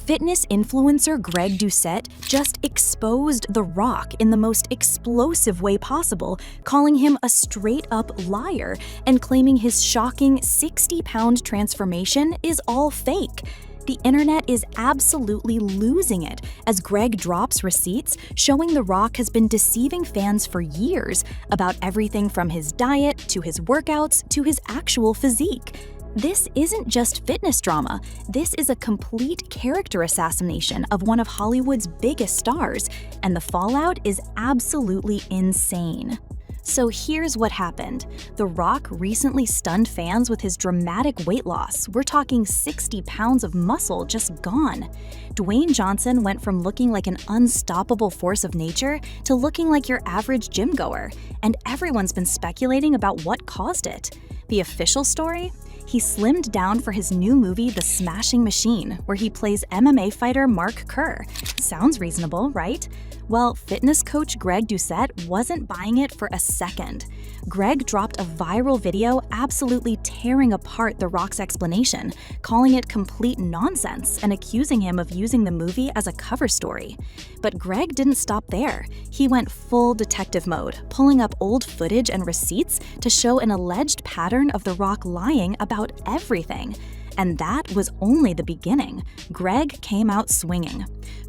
Fitness influencer Greg Doucette just exposed The Rock in the most explosive way possible, calling him a straight-up liar and claiming his shocking 60-pound transformation is all fake. The internet is absolutely losing it as Greg drops receipts showing The Rock has been deceiving fans for years about everything from his diet to his workouts to his actual physique. This isn't just fitness drama, this is a complete character assassination of one of Hollywood's biggest stars, and the fallout is absolutely insane. So here's what happened. The Rock recently stunned fans with his dramatic weight loss. We're talking 60 pounds of muscle just gone. Dwayne Johnson went from looking like an unstoppable force of nature to looking like your average gym goer, and everyone's been speculating about what caused it. The official story? He slimmed down for his new movie, The Smashing Machine, where he plays MMA fighter Mark Kerr. Sounds reasonable, right? Well, fitness coach Greg Doucette wasn't buying it for a second. Greg dropped a viral video absolutely tearing apart The Rock's explanation, calling it complete nonsense and accusing him of using the movie as a cover story. But Greg didn't stop there. He went full detective mode, pulling up old footage and receipts to show an alleged pattern of The Rock lying about everything. And that was only the beginning. Greg came out swinging.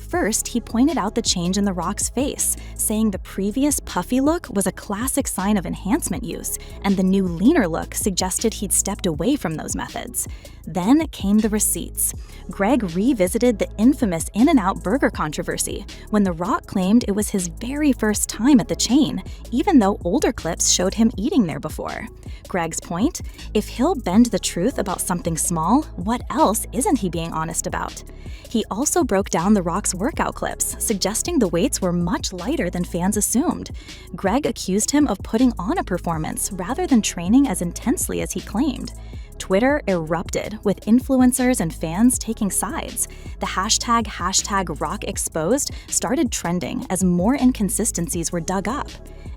First, he pointed out the change in The Rock's face, saying the previous puffy look was a classic sign of enhancement use, and the new leaner look suggested he'd stepped away from those methods. Then came the receipts. Greg revisited the infamous In-N-Out burger controversy, when The Rock claimed it was his very first time at the chain, even though older clips showed him eating there before. Greg's point? If he'll bend the truth about something small, what else isn't he being honest about? He also broke down The Rock's workout clips, suggesting the weights were much lighter than fans assumed. Greg accused him of putting on a performance rather than training as intensely as he claimed. Twitter erupted, with influencers and fans taking sides. The hashtag #RockExposed started trending as more inconsistencies were dug up.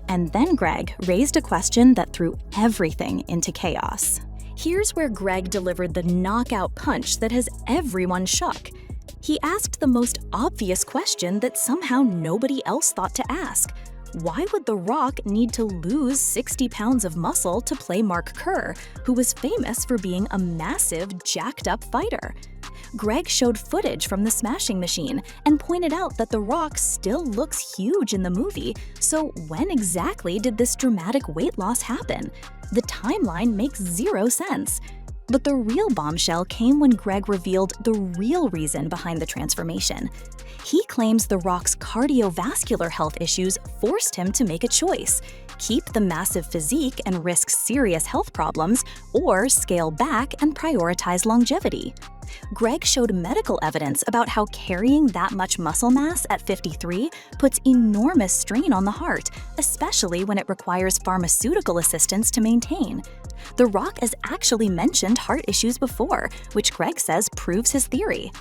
And then Greg raised a question that threw everything into chaos. Here's where Greg delivered the knockout punch that has everyone shook. He asked the most obvious question that somehow nobody else thought to ask. Why would The Rock need to lose 60 pounds of muscle to play Mark Kerr, who was famous for being a massive, jacked-up fighter? Greg showed footage from The Smashing Machine and pointed out that The Rock still looks huge in the movie, so when exactly did this dramatic weight loss happen? The timeline makes zero sense. But the real bombshell came when Greg revealed the real reason behind the transformation. He claims The Rock's cardiovascular health issues forced him to make a choice: keep the massive physique and risk serious health problems, or scale back and prioritize longevity. Greg showed medical evidence about how carrying that much muscle mass at 53 puts enormous strain on the heart, especially when it requires pharmaceutical assistance to maintain. The Rock has actually mentioned heart issues before, which Greg says proves his theory.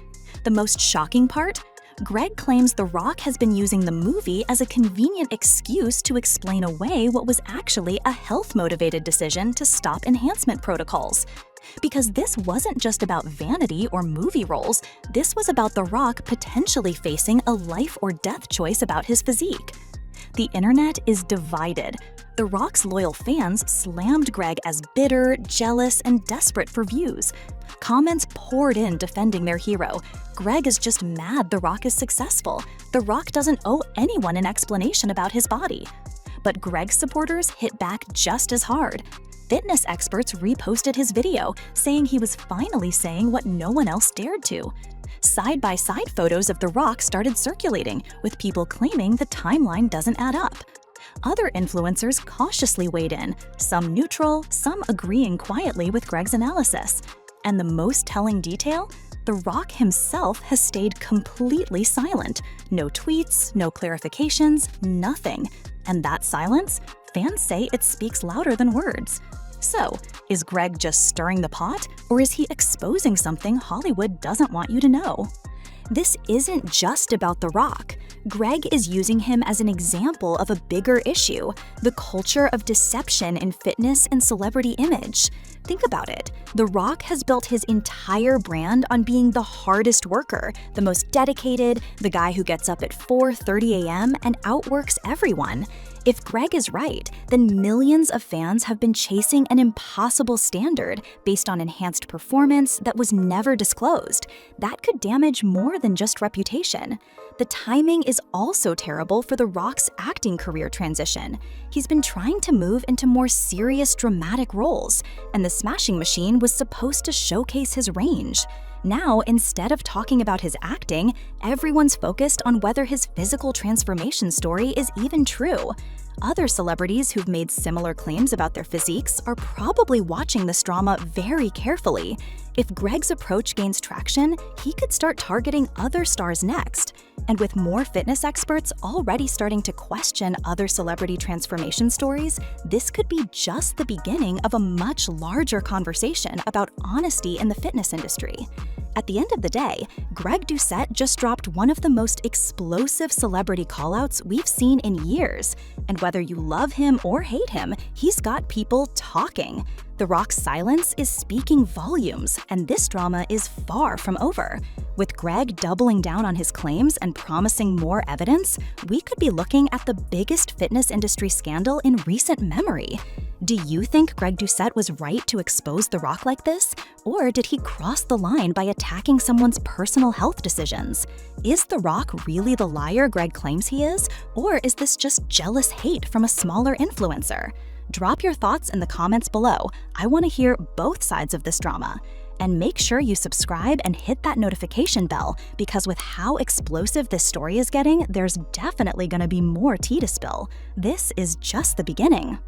The most shocking part? Greg claims The Rock has been using the movie as a convenient excuse to explain away what was actually a health-motivated decision to stop enhancement protocols. Because this wasn't just about vanity or movie roles, this was about The Rock potentially facing a life or death choice about his physique. The internet is divided. The Rock's loyal fans slammed Greg as bitter, jealous, and desperate for views. Comments poured in defending their hero. Greg is just mad The Rock is successful. The Rock doesn't owe anyone an explanation about his body. But Greg's supporters hit back just as hard. Fitness experts reposted his video, saying he was finally saying what no one else dared to. Side-by-side photos of The Rock started circulating, with people claiming the timeline doesn't add up. Other influencers cautiously weighed in, some neutral, some agreeing quietly with Greg's analysis. And the most telling detail? The Rock himself has stayed completely silent. No tweets, no clarifications, nothing. And that silence? Fans say it speaks louder than words. So, is Greg just stirring the pot, or is he exposing something Hollywood doesn't want you to know? This isn't just about The Rock. Greg is using him as an example of a bigger issue: the culture of deception in fitness and celebrity image. Think about it. The Rock has built his entire brand on being the hardest worker, the most dedicated, the guy who gets up at 4:30 a.m. and outworks everyone. If Greg is right, then millions of fans have been chasing an impossible standard based on enhanced performance that was never disclosed. That could damage more than just reputation. The timing is also terrible for The Rock's acting career transition. He's been trying to move into more serious, dramatic roles, and The Smashing Machine was supposed to showcase his range. Now, instead of talking about his acting, everyone's focused on whether his physical transformation story is even true. Other celebrities who've made similar claims about their physiques are probably watching this drama very carefully. If Greg's approach gains traction, he could start targeting other stars next. And with more fitness experts already starting to question other celebrity transformation stories, this could be just the beginning of a much larger conversation about honesty in the fitness industry. At the end of the day, Greg Doucette just dropped one of the most explosive celebrity callouts we've seen in years. And whether you love him or hate him, he's got people talking. The Rock's silence is speaking volumes, and this drama is far from over. With Greg doubling down on his claims and promising more evidence, we could be looking at the biggest fitness industry scandal in recent memory. Do you think Greg Doucette was right to expose The Rock like this? Or did he cross the line by attacking someone's personal health decisions? Is The Rock really the liar Greg claims he is? Or is this just jealous hate from a smaller influencer? Drop your thoughts in the comments below. I want to hear both sides of this drama. And make sure you subscribe and hit that notification bell, because with how explosive this story is getting, there's definitely going to be more tea to spill. This is just the beginning.